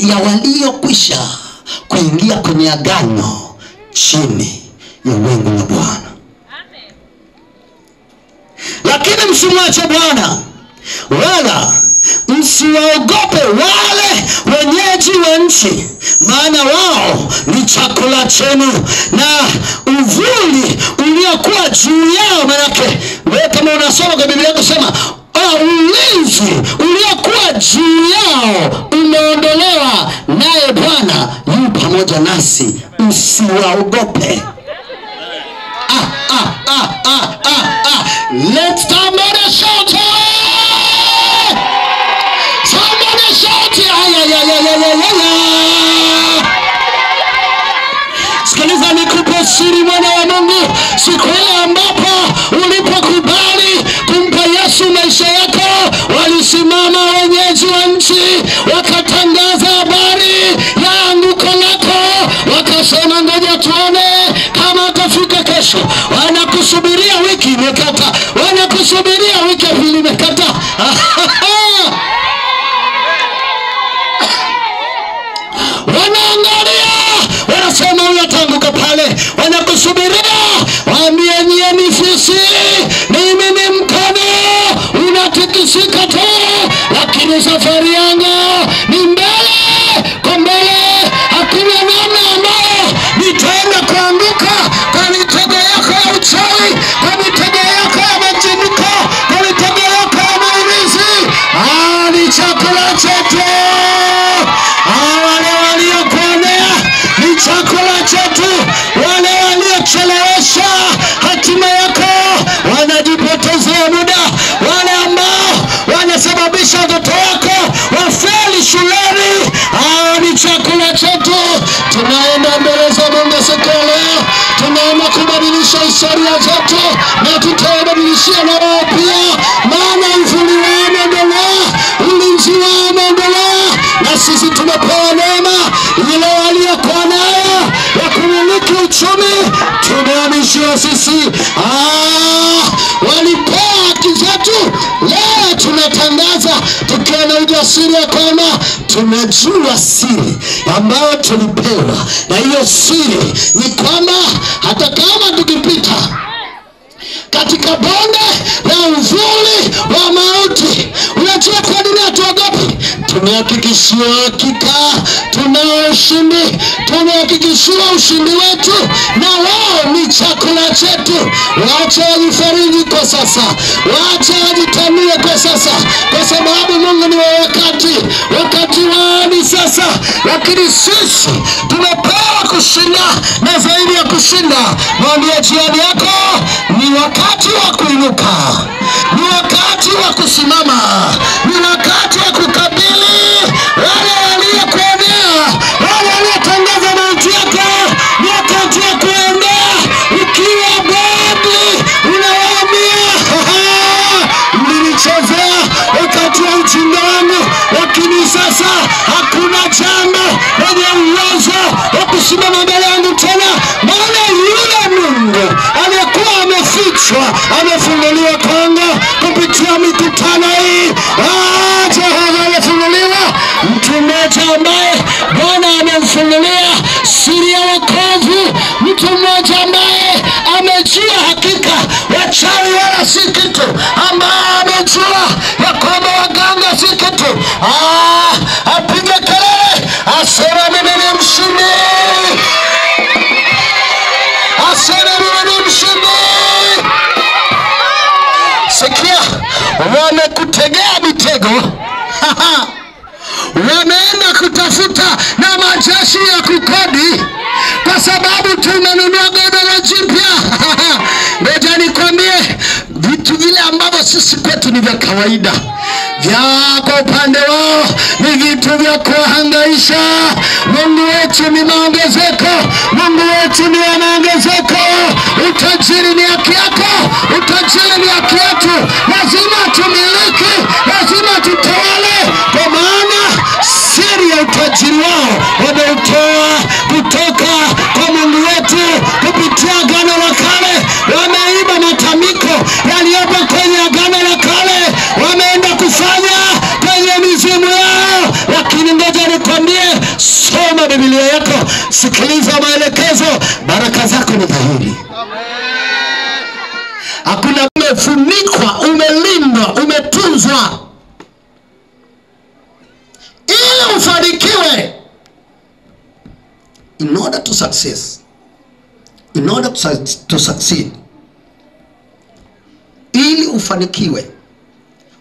habari ya waliokwisha kuingia kwenye agano chini ya wingu la Bwana. Lakini msimwache Bwana, wala msiwaogope wale wenyeji wa nchi, maana wao ni chakula chenu na uvuli uliokuwa juu yao. Manake wewe kama unasoma kwa Biblia yako sema ulinzi uliokuwa juu yao umeondolewa, naye Bwana yu pamoja nasi, msiwaogope. Let's somebody shout. Somebody shout. Sikiliza nikupe siri, mwana wa Mungu. Siku ile ambapo ulipokubali kumpa Yesu maisha yako, walisimama wenyeji wa nchi wakatangaza habari ya anguko lako. Wakasema ngoja tuone kama atafika kesho. Wanakusubiria wiki imekata, wanakusubiria wiki hili imekata. Wanaangalia, wanasema huyu atanguka pale. Wanakusubiria, waambie nyie ni sisi, mimi ni mkono unatikisika tu, lakini safari yangu ni mbele kwa mbele. Hakuna namna ambayo nitaenda kuanguka kwa mitego yako ya uchawi, kwa mitego yako ya majiniko, kwa mitego yako ya maurizi. Ni chakula chetu. Wale waliokuonea ni chakula chetu. Wale waliochelewesha hatima yako wanajipotezea muda. Wale ambao wanasababisha watoto wako wafeli shuleni, ni chakula chetu. Tunaenda mbele za Mungu siku leo, tunaenda kubadilisha historia zetu, na tutabadilishia na wao pia, maana uvuli wao umeondolewa, ulinzi wao umeondolewa, na sisi tumepewa neema ile waliokuwa nayo ya kumiliki uchumi, tumeamishiwa sisi. Walipewa haki zetu, leo tunatangaza tukiwa na ujasiri ya kwamba tunajua siri ambayo tulipewa. Na hiyo siri ni kwamba hata kama tukipita katika bonde la uvuli wa mauti, unajua kwa nini hatuogopi? Tumehakikishiwa hakika tunao ushindi. Tumehakikishiwa ushindi wetu, na wao ni chakula chetu. Waache wajifariji kwa sasa, waache wajitamie kwa sasa, kwa sababu Mungu ni wa wakati wao ni sasa. Lakini sisi tumepewa kushinda, na zaidi ya kushinda, mwambie jirani yako ni wakati wa kuinuka, ni wakati wa kusimama, ni wakati wa kukabili wale waliokuonea, wale waliotangaza mauti yako. Ni wakati wa kuendea ukiwa bado unawaambia, mlinichezea wakati wa uchinga wangu, lakini sasa hakuna jambo lenye uwezo wa kusimama mbele yangu tena, maana yule Mungu aliyekuwa amefichwa amefunuliwa kwangu kupitia mikutano hii. Jehova amefunuliwa, mtu mmoja ambaye Bwana amemfunulia siri ya wokovu, mtu mmoja ambaye amejua hakika wachawi wala si kitu, ambaye amejua ya kwamba waganga si kitu. Apige kelele, asema mimi ni mshindi, asema mimi ni mshindi. Sikia, wamekutegea mitego, wameenda kutafuta na majeshi ya kukodi, kwa sababu tumenunua godoro jipya. Ngoja nikwambie, vitu vile ambavyo sisi kwetu ni vya kawaida, vya kwa upande wao ni vitu vya kuhangaisha. Mungu wetu ni maongezeko, Mungu wetu ni maongezeko. Utajiri ni haki yako, utajiri ni haki yetu. Lazima tumiliki, lazima tutawale, kwa maana siri ya utajiri wao wameutoa kutoka kwa Mungu wetu kupitia agano la kale. Wameiba matamiko yaliyopo kwenye agano la kale, wameenda kufanya kwenye mizimu yao. Lakini ngoja nikwambie, Soma Biblia yako, sikiliza maelekezo, baraka zako ni dhahiri. Hakuna umefunikwa, umelindwa, umetunzwa ili ufanikiwe. In order to succeed, ili ufanikiwe,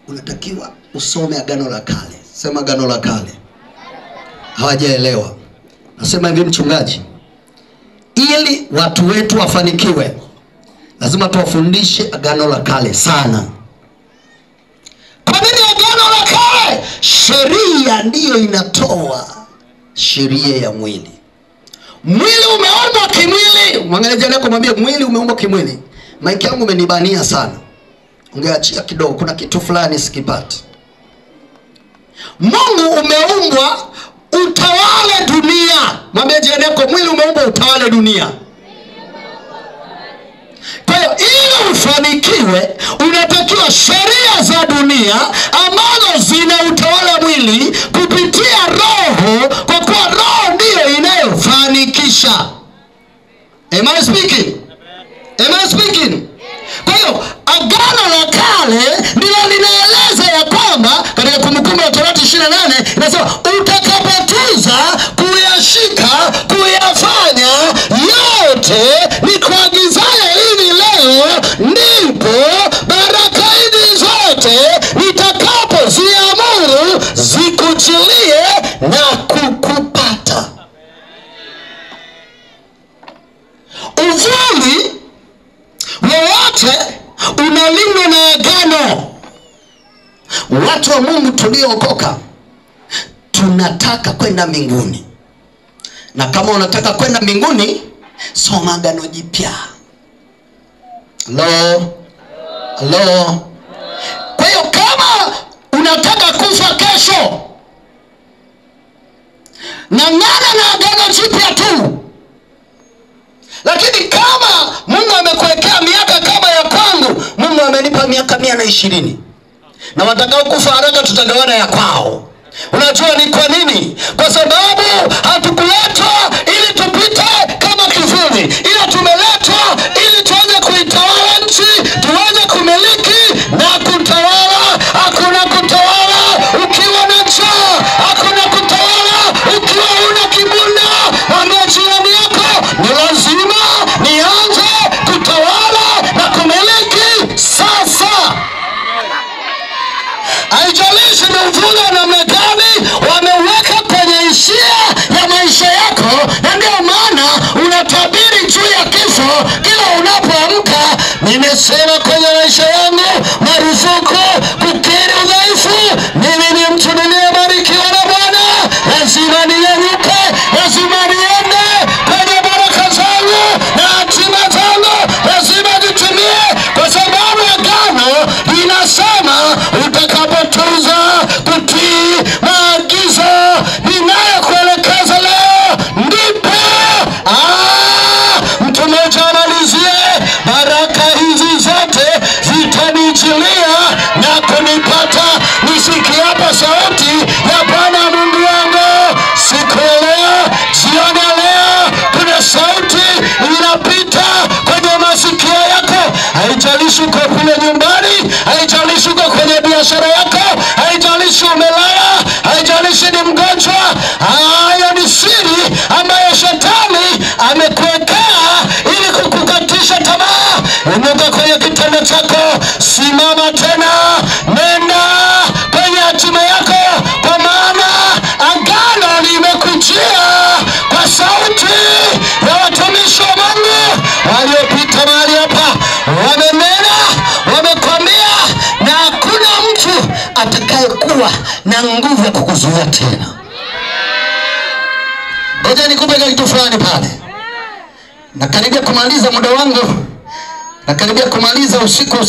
unatakiwa usome Agano la Kale. Sema Agano la Kale. Hawajaelewa. Nasema hivi mchungaji, ili watu wetu wafanikiwe, lazima tuwafundishe Agano la Kale sana. Kwa nini Agano la Kale? Sheria ndiyo inatoa sheria ya mwili. Mwili umeumbwa kimwili. Mwangalie jirani yako, mwambie mwili umeumbwa kimwili. Maiki yangu umenibania sana, ungeachia kidogo, kuna kitu fulani sikipati. Mungu umeumbwa utawale dunia. Mwambie jirani yako, mwili umeumbwa utawale dunia. Kwa hiyo ili ufanikiwe, unatakiwa sheria za dunia ambazo zina utawala mwili kupitia Roho, kwa kuwa Roho ndiyo inayofanikisha. Am I speaking? Am I speaking? Kwa hiyo Agano la Kale ndilo linaeleza ya kwamba katika Kumbukumbu la Torati 28 inasema utakapotunza kuyashika kuyafanya yote nikuagizayo hivi leo, ndipo baraka hizi zote nitakapoziamuru zikuchilie na kukupata. Uzuri wowote unalindwa na agano. Watu wa Mungu tuliookoka tunataka kwenda mbinguni. Na kama unataka kwenda mbinguni, soma Agano Jipya. Hello. Kwa hiyo kama unataka kufa kesho, ng'ang'ana na Agano Jipya tu. Lakini kama Mungu amekuwekea miaka kama ya kwangu, Mungu amenipa miaka 120, na watakao kufa haraka tutagawana ya kwao. Unajua ni kwa nini? Kwa sababu hatukuletwa ili tupite kama kivuli, ila tumeletwa ili tuweze kuitawala nchi, tuweze kumiliki na kutawala. Hakuna kutawala ukiwa na njaa, hakuna kutawala ukiwa una kibunda. Mwambie jirani yako, ni lazima nianze kutawala na kumiliki sasa. Haijalishi ni mvula namna gani wameweka kwenye hisia ya maisha yako, na ndio maana unatabiri juu ya kifo kila unapoamka. Nimesema kwenye maisha yangu marufuku kukiri udhaifu. Mimi ni mtu niliyebarikiwa na Bwana, lazima ninyanyuke, lazima niende kwenye baraka zangu na hatima zangu lazima zitimie, kwa sababu agano linasema utakapotunza kutii maagizo ninayokuelekeza leo, ndipo mtu mmoja analizie, baraka hizi zote zitanijilia na kunipata nisikiapo sauti ya Bwana Mungu wangu. Siku ya leo, jioni ya leo, kuna sauti inapita kwenye masikio yako. Haijalishi uko kule nyumbani, haijalishi uko kwenye biashara yako, haijalishi umelala, haijalishi ni mgonjwa. Hayo ni siri ambayo shetani amekuwekea ili kukukatisha tamaa. Inuka kwenye kitanda chako, simama tena, nenda kwenye hatima yako, kwa maana agano limekujia kwa sauti ya watumishi wa Mungu waliopita mahali hapa. Wamenena, wamekwambia, na hakuna mtu atakayekuwa na nguvu ya kukuzuia tena. Ngoja nikupe kitu fulani pale. Nakaribia kumaliza muda wangu, nakaribia kumaliza usiku.